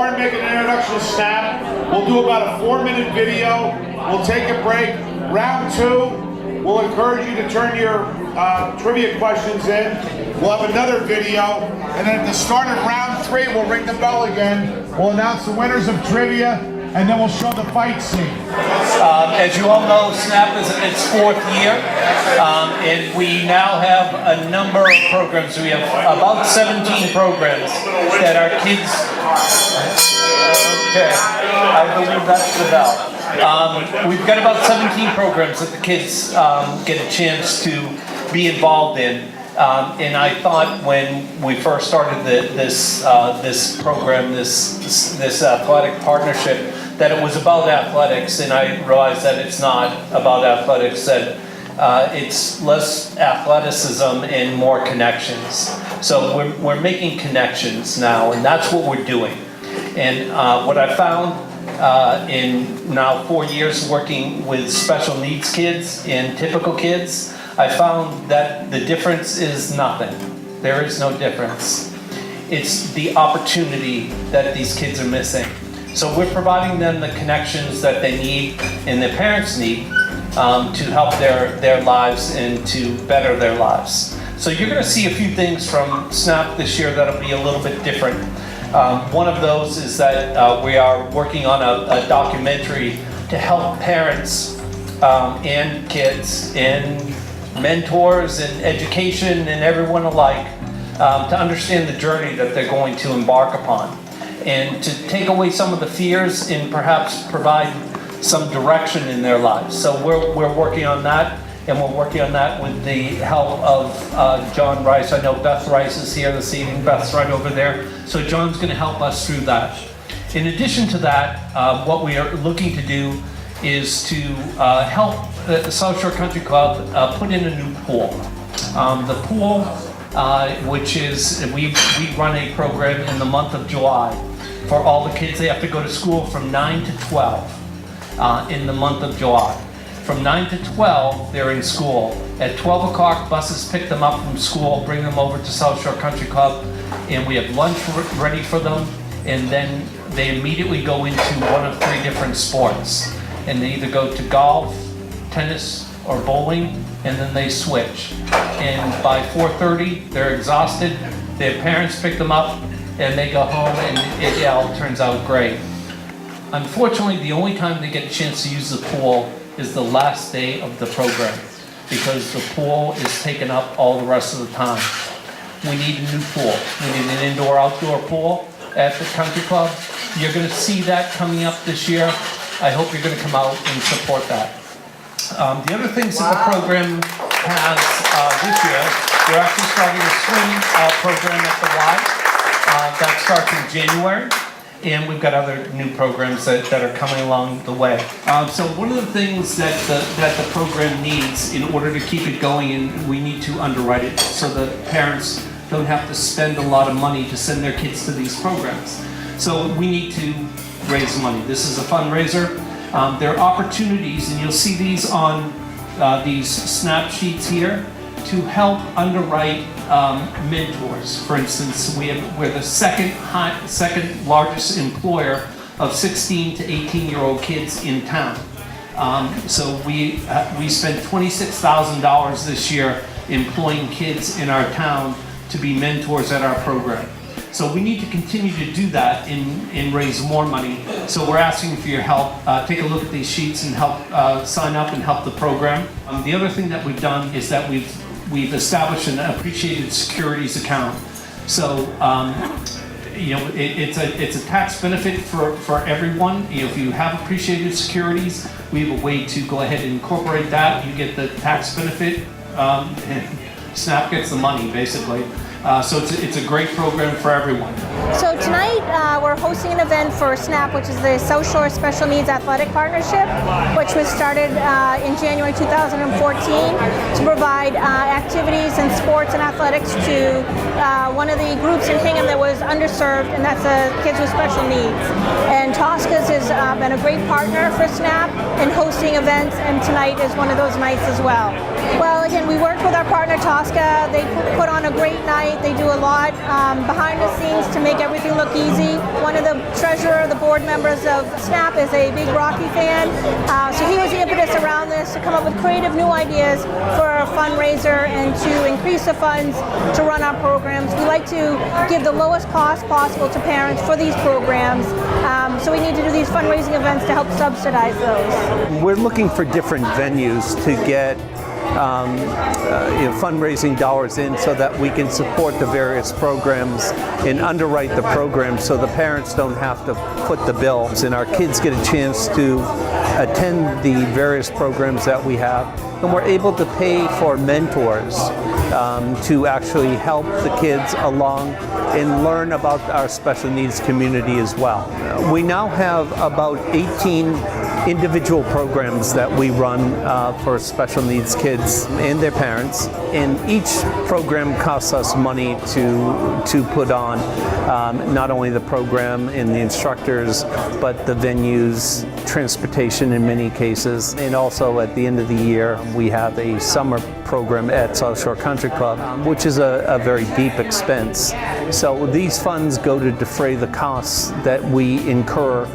Lauren make an introduction to Snap. We'll do about a 4-minute video. We'll take a break. Round 2, we'll encourage you to turn your trivia questions in. We'll have another video. And then at the start of round 3, we'll ring the bell again. We'll announce the winners of trivia, and then we'll show the fight scene. As you all know, SNAP is in its 4th year, and we now have a number of programs. We have about 17 programs that our kids... Okay, I believe that's the bell. We've got about 17 programs that the kids get a chance to be involved in. And I thought when we first started this program, this athletic partnership, that it was about athletics, and I realized that it's not about athletics, that it's less athleticism and more connections. So we're making connections now, and that's what we're doing. And what I found in now 4 years working with special needs kids and typical kids, I found that the difference is nothing. There is no difference. It's the opportunity that these kids are missing. So we're providing them the connections that they need and their parents need to help their lives and to better their lives. So you're going to see a few things from SNAP this year that'll be a little bit different. One of those is that we are working on a documentary to help parents and kids and mentors and education and everyone alike to understand the journey that they're going to embark upon, and to take away some of the fears and perhaps provide some direction in their lives. So we're working on that, and we're working on that with the help of John Rice. I know Beth Rice is here this evening. Beth's right over there. So John's going to help us through that. In addition to that, what we are looking to do is to help the South Shore Country Club put in a new pool. The pool, which is, we run a program in the month of July for all the kids. They have to go to school from 9 to 12 in the month of July. From 9 to 12, they're in school. At 12 o'clock, buses pick them up from school, bring them over to South Shore Country Club, and we have lunch ready for them, and then they immediately go into one of 3 different sports. And they either go to golf, tennis, or bowling, and then they switch. And by 4:30, they're exhausted. Their parents pick them up, and they go home, and it all turns out great. Unfortunately, the only time they get a chance to use the pool is the last day of the program, because the pool is taken up all the rest of the time. We need a new pool. We need an indoor-outdoor pool at the country club. You're going to see that coming up this year. I hope you're going to come out and support that. The other things that the program has this year, we're actually starting a swim program at the Y. That starts in January. And we've got other new programs that are coming along the way. So one of the things that the program needs in order to keep it going, and we need to underwrite it so that parents don't have to spend a lot of money to send their kids to these programs. So we need to raise money. This is a fundraiser. There are opportunities, and you'll see these on these snap sheets here, to help underwrite mentors. For instance, we're the second largest employer of 16 to 18-year-old kids in town. So we spent $26,000 this year employing kids in our town to be mentors at our program. So we need to continue to do that and raise more money. So we're asking for your help. Take a look at these sheets and help sign up and help the program. The other thing that we've done is that we've established an appreciated securities account. So you know, it's a tax benefit for everyone. You know, if you have appreciated securities, we have a way to go ahead and incorporate that. You get the tax benefit. And SNAP gets the money, basically. So it's a great program for everyone. So tonight we're hosting an event for SNAP, which is the South Shore Special Needs Athletic Partnership, which was started in January 2014 to provide activities and sports and athletics to one of the groups in Hingham that was underserved, and that's kids with special needs. And Tosca's has been a great partner for SNAP in hosting events, and tonight is one of those nights as well. Well, again, we worked with our partner Tosca. They put on a great night. coordinate. They do a lot behind the scenes to make everything look easy. One of the treasurer, the board members of SNAP is a big Rocky fan, so he was the impetus around this to come up with creative new ideas for a fundraiser and to increase the funds to run our programs. We like to give the lowest cost possible to parents for these programs, so we need to do these fundraising events to help subsidize those. We're looking for different venues to get fundraising dollars in so that we can support the various programs and underwrite the programs so the parents don't have to foot the bills and our kids get a chance to attend the various programs that we have, and we're able to pay for mentors to actually help the kids along and learn about our special needs community as well. We now have about 18 individual programs that we run for special needs kids and their parents, and each program costs us money to put on, not only the program and the instructors, but the venues, transportation in many cases, and also at the end of the year we have a summer program at South Shore Country Club, which is a very deep expense. So these funds go to defray the costs that we incur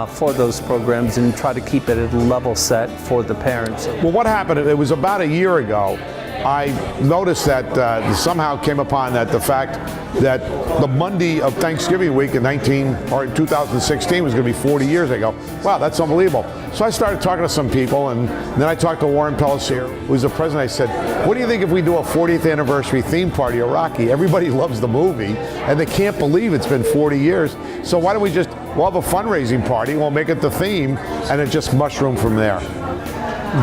for those programs and try to keep it at a level set for the parents. Well, what happened, it was about a year ago, I noticed that somehow came upon that the fact that the Monday of Thanksgiving week in 2016 was going to be 40 years ago. Wow, that's unbelievable. So I started talking to some people, and then I talked to Warren Pellissier, who's the president. I said, what do you think if we do a 40th anniversary theme party of Rocky? Everybody loves the movie, and they can't believe it's been 40 years. So why don't we'll have a fundraising party, we'll make it the theme, and it just mushroomed from there.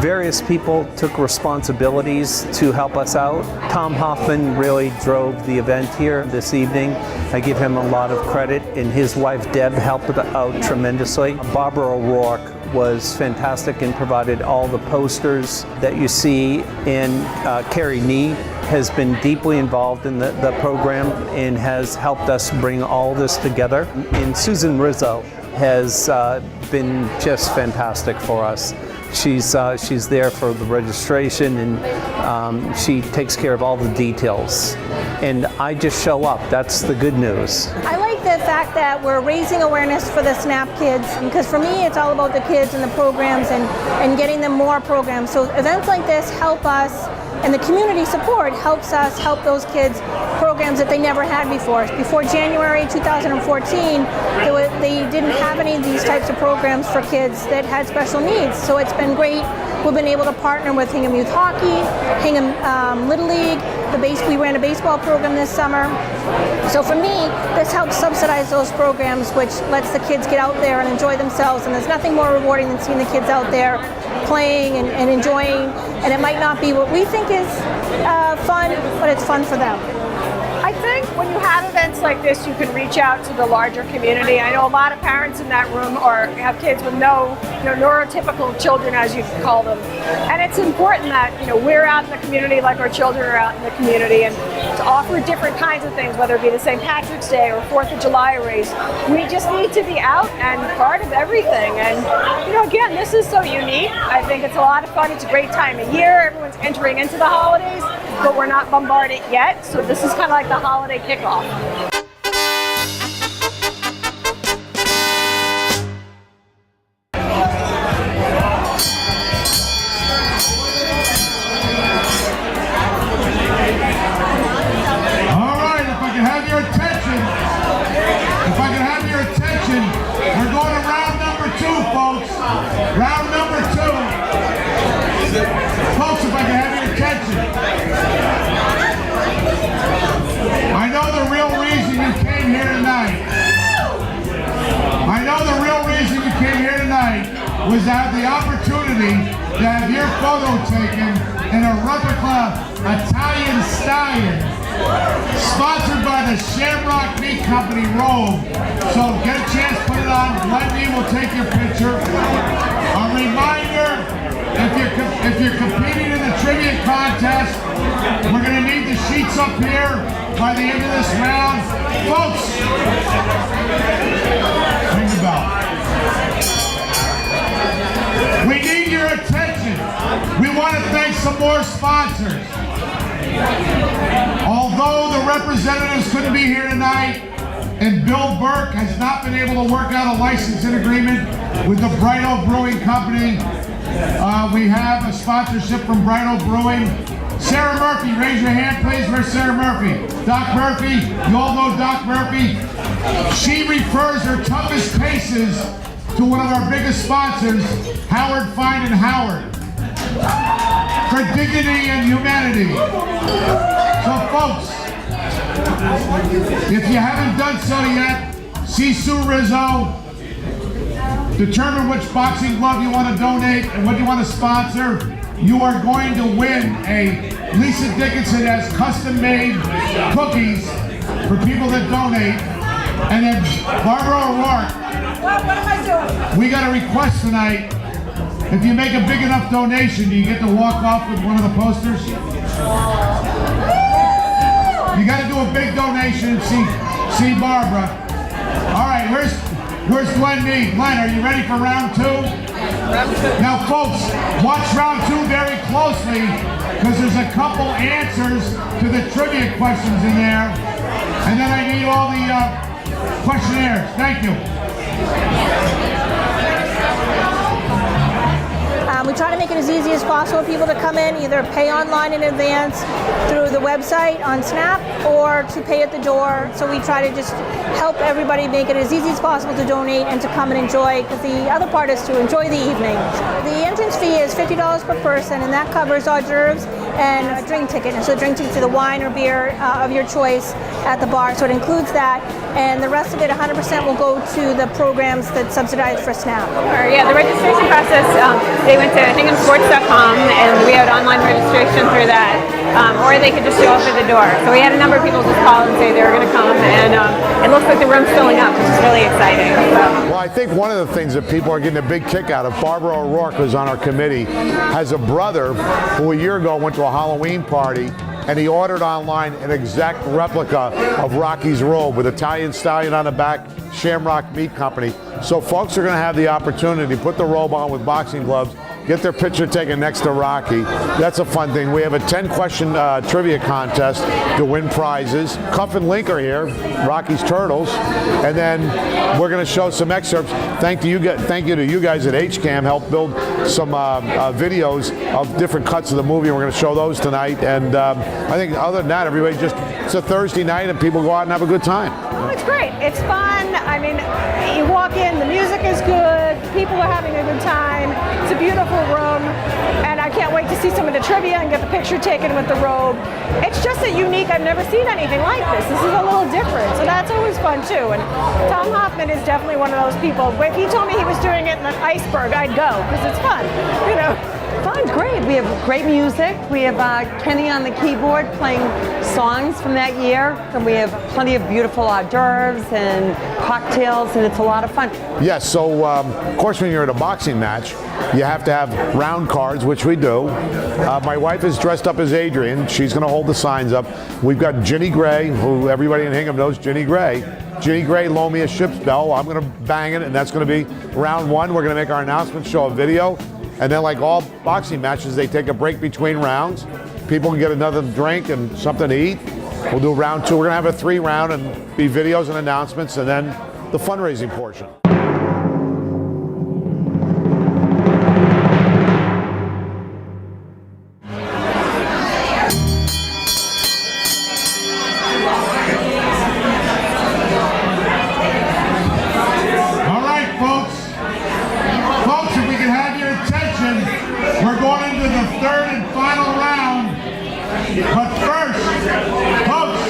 Various people took responsibilities to help us out. Tom Hoffman really drove the event here this evening. I give him a lot of credit, and his wife Deb helped out tremendously. Barbara O'Rourke was fantastic and provided all the posters that you see, and Carrie Nee has been deeply involved in the program and has helped us bring all this together. And Susan Rizzo has been just fantastic for us. She's there for the registration, and she takes care of all the details. And I just show up. That's the good news. I like the fact that we're raising awareness for the SNAP kids, because for me it's all about the kids and the programs and getting them more programs. So events like this help us, and the community support helps us help those kids programs that they never had before. Before January 2014, they didn't have any of these types of programs for kids that had special needs. So it's been great. We've been able to partner with Hingham Youth Hockey, Hingham Little League. We ran a baseball program this summer. So for me, this helps subsidize those programs, which lets the kids get out there and enjoy themselves. And there's nothing more rewarding than seeing the kids out there playing and enjoying. And it might not be what we think is fun, but it's fun for them. I think when you have events like this, you can reach out to the larger community. I know a lot of parents in that room have kids with no neurotypical children, as you call them. And it's important that we're out in the community like our children are out in the community, and to offer different kinds of things, whether it be the St. Patrick's Day or 4th of July race. We just need to be out and part of everything. And again, this is so unique. I think it's a lot of fun. It's a great time of year. Everyone's entering into the holidays, but we're not bombarded yet. So this is kind of like the holiday kickoff. We're going to round number 2, folks. Round number 2. Folks, if I can have your attention. I know the real reason you came here tonight. Was to have the opportunity to have your photo taken in a replica Italian stallion, sponsored by the Shamrock Meat Company robe. So get a chance, put it on. Glenn will take your picture. A reminder, if you're competing in the trivia contest, we're going to need the sheets up here by the end of this round. Folks, ring the bell. We need your attention. We want to thank some more sponsors. Although the representatives couldn't be here tonight, and Bill Burke has not been able to work out a licensing agreement with the Bright Oak Brewing Company, we have a sponsorship from Bright Oak Brewing. Sarah Murphy, raise your hand please. Where's Sarah Murphy? Doc Murphy, you all know Doc Murphy. She refers her toughest cases to one of our biggest sponsors, Howard Fine and Howard, for dignity and humanity. So folks, if you haven't done so yet, see Sue Rizzo, determine which boxing glove you want to donate and what you want to sponsor. You are going to win a Lisa Dickinson has custom-made cookies for people that donate. And then Barbara O'Rourke, What am I doing? we got a request tonight. If you make a big enough donation, do you get to walk off with one of the posters? You got to do a big donation and see Barbara. All right, where's Glenn Mead? Glenn, are you ready for round two? Now, folks, watch round two very closely because there's a couple answers to the trivia questions in there, and then I need all the questionnaires. Thank you. We try to make it as easy as possible for people to come in, either pay online in advance through the website on Snap or to pay at the door. So we try to just help everybody make it as easy as possible to donate and to come and enjoy, because the other part is to enjoy the evening. The entrance fee is $50 per person, and that covers hors d'oeuvres and a drink ticket. And so drink ticket to the wine or beer of your choice at the bar. So it includes that, and the rest of it, 100% will go to the programs that subsidize for Snap. Yeah, the registration process, they went to hinghamsports.com and we had online registration through that, or they could just show up at the door. So we had a number of people just call and say they were going to come, and it looks like the room's filling up, which is really exciting. Well, I think one of the things that people are getting a big kick out of, Barbara O'Rourke, who's on our committee, has a brother who a year ago went to a Halloween party and he ordered online an exact replica of Rocky's robe with Italian stallion on the back, Shamrock Meat Company. So folks are going to have the opportunity to put the robe on with boxing gloves, get their picture taken next to Rocky. That's a fun thing. We have a 10-question trivia contest to win prizes. Cuff and Link are here, Rocky's Turtles, and then we're going to show some excerpts. Thank you to you guys at HCAM, helped build some videos of different cuts of the movie. We're going to show those tonight, and I think other than that, everybody it's a Thursday night and people go out and have a good time. Oh, it's great. It's fun. I mean, you walk in, the music is good, people are having a good time. It's a beautiful room, and I can't wait to see some of the trivia and get the picture taken with the robe. It's just a unique, I've never seen anything like this. This is a little different, so that's always fun too. And Tom Hoffman is definitely one of those people. If he told me he was doing it in an iceberg, I'd go, because it's fun, you know. Fun's great. We have great music. We have Kenny on the keyboard playing songs from that year. And we have plenty of beautiful hors d'oeuvres and cocktails, and it's a lot of fun. Yes, so of course when you're at a boxing match, you have to have round cards, which we do. My wife is dressed up as Adrian. She's going to hold the signs up. We've got Ginny Gray, who everybody in Hingham knows Ginny Gray. Ginny Gray, loan me a ship's bell. I'm going to bang it, and that's going to be round one. We're going to make our announcement, show a video. And then, like all boxing matches, they take a break between rounds. People can get another drink and something to eat. We'll do round two. We're going to have a 3-round and be videos and announcements, and then the fundraising portion. All right, folks. Folks, if we can have your attention, we're going into the third and final round. But first, folks,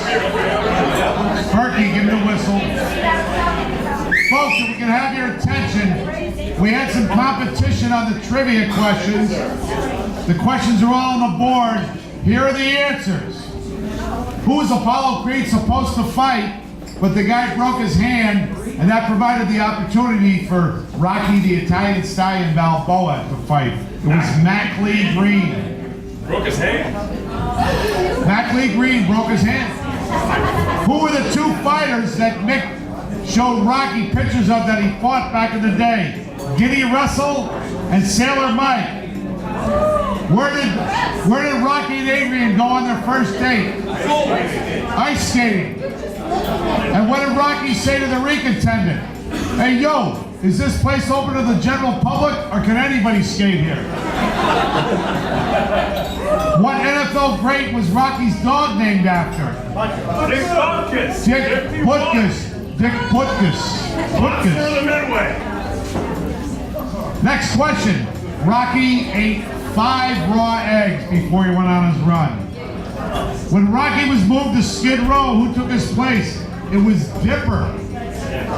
Perky, give me the whistle. Folks, if we can have your attention, we had some competition on the trivia questions. The questions are all on the board. Here are the answers. Who was Apollo Creed supposed to fight, but the guy broke his hand, and that provided the opportunity for Rocky the Italian Stallion Balboa to fight. It was Mac Lee Green. Broke his hand? Mac Lee Green broke his hand. Who were the two fighters that Mick showed Rocky pictures of that he fought back in the day? Giddy Russell and Sailor Mike. Where did Rocky and Adrian go on their first date? Ice skating. And what did Rocky say to the rink attendant? Hey, yo, is this place open to the general public, or can anybody skate here? What NFL great was Rocky's dog named after? Dick Butkus. Dick Butkus. Dick Butkus. Butkus. Next question. Rocky ate 5 raw eggs before he went on his run. When Rocky was moved to Skid Row, who took his place? It was Dipper.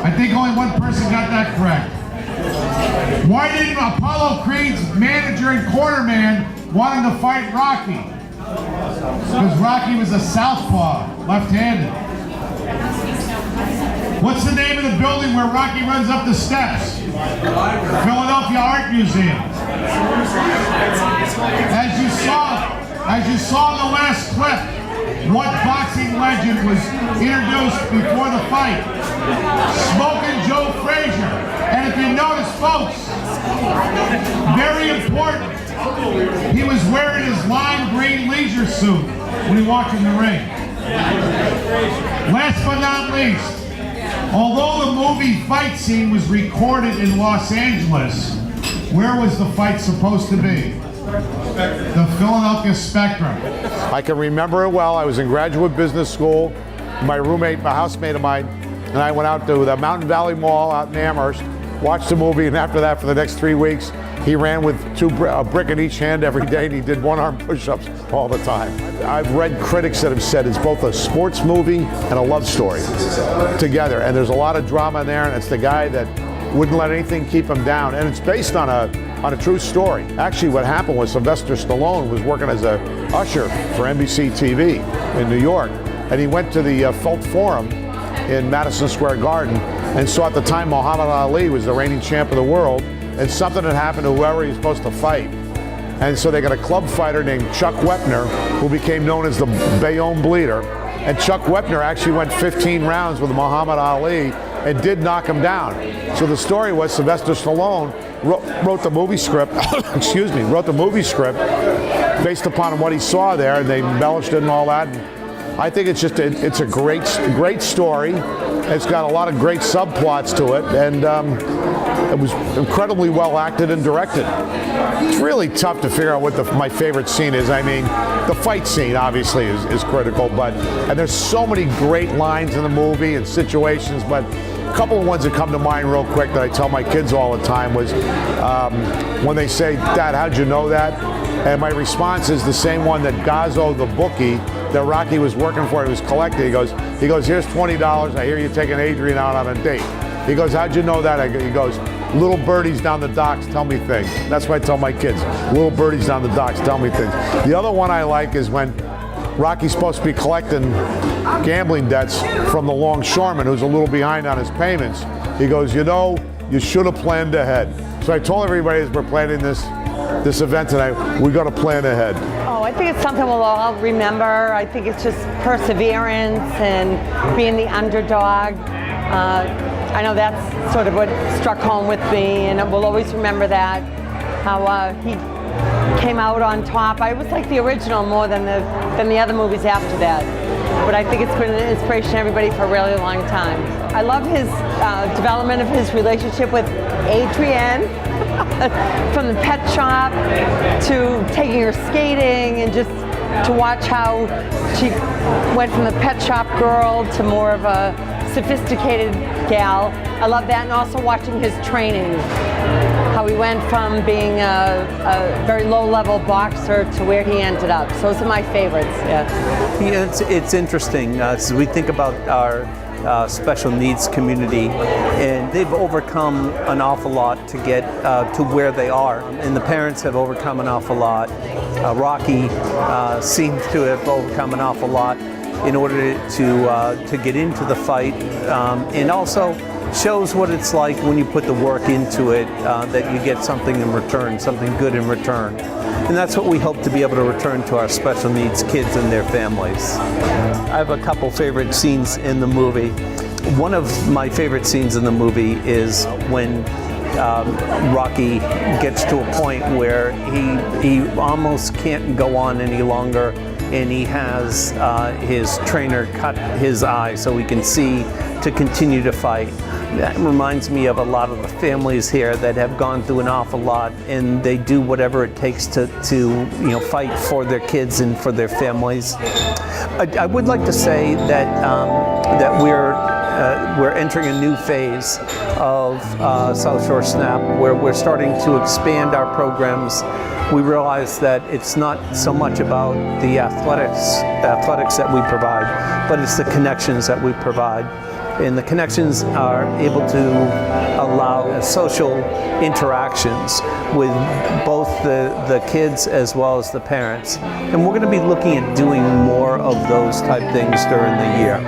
I think only one person got that correct. Why didn't Apollo Creed's manager and cornerman want him to fight Rocky? Because Rocky was a southpaw, left-handed. What's the name of the building where Rocky runs up the steps? Philadelphia Art Museum. As you saw in the last clip, what boxing legend was introduced before the fight? Smoking Joe Frazier. And if you notice, folks, very important, he was wearing his lime green leisure suit when he walked in the ring. Last but not least, although the movie fight scene was recorded in Los Angeles, where was the fight supposed to be? The Philadelphia Spectrum. I can remember it well. I was in graduate business school. My housemate of mine, and I went out to the Mountain Valley Mall out in Amherst, watched the movie, and after that, for the next 3 weeks, he ran with a brick in each hand every day, and he did one-arm push-ups all the time. I've read critics that have said it's both a sports movie and a love story together, and there's a lot of drama in there, and it's the guy that wouldn't let anything keep him down, and it's based on a true story. Actually, what happened was Sylvester Stallone was working as a usher for NBC TV in New York, and he went to the Felt Forum in Madison Square Garden and saw at the time Muhammad Ali was the reigning champ of the world, and something had happened to whoever he was supposed to fight. And so they got a club fighter named Chuck Wepner, who became known as the Bayonne Bleeder. And Chuck Wepner actually went 15 rounds with Muhammad Ali and did knock him down. So the story was Sylvester Stallone wrote the movie script, wrote the movie script based upon what he saw there, and they embellished it and all that. And I think it's a great story. It's got a lot of great subplots to it, and it was incredibly well acted and directed. It's really tough to figure out what my favorite scene is. I mean, the fight scene obviously is critical, and there's so many great lines in the movie and situations, but a couple of ones that come to mind real quick that I tell my kids all the time was when they say, "Dad, how'd you know that?" And my response is the same one that Gazzo, the bookie that Rocky was working for, he was collecting. He goes, "Here's $20. I hear you taking Adrian out on a date." He goes, "How'd you know that?" He goes, "Little birdies down the docks tell me things." That's what I tell my kids. Little birdies down the docks tell me things. The other one I like is when Rocky's supposed to be collecting gambling debts from the longshoreman who's a little behind on his payments. He goes, "You know, you should have planned ahead." So I told everybody as we're planning this event tonight, we got to plan ahead. Oh, I think it's something we'll all remember. I think it's just perseverance and being the underdog. I know that's sort of what struck home with me, and we'll always remember that, how he came out on top. I was like the original more than the other movies after that. But I think it's been an inspiration to everybody for a really long time. I love his development of his relationship with Adrienne, from the pet shop to taking her skating, and just to watch how she went from the pet shop girl to more of a sophisticated gal. I love that, and also watching his training, how he went from being a very low-level boxer to where he ended up. So those are my favorites. Yeah, it's interesting as we think about our special needs community, and they've overcome an awful lot to get to where they are, and the parents have overcome an awful lot. Rocky seems to have overcome an awful lot in order to get into the fight, and also shows what it's like when you put the work into it, that you get something in return, something good in return. And that's what we hope to be able to return to our special needs kids and their families. I have a couple favorite scenes in the movie. One of my favorite scenes in the movie is when Rocky gets to a point where he almost can't go on any longer, and he has his trainer cut his eye so he can see to continue to fight. That reminds me of a lot of the families here that have gone through an awful lot, and they do whatever it takes to fight for their kids and for their families. I would like to say that we're entering a new phase of South Shore SNAP, where we're starting to expand our programs. We realize that it's not so much about the athletics that we provide, but it's the connections that we provide. And the connections are able to allow social interactions with both the kids as well as the parents. And we're going to be looking at doing more of those type things during the year.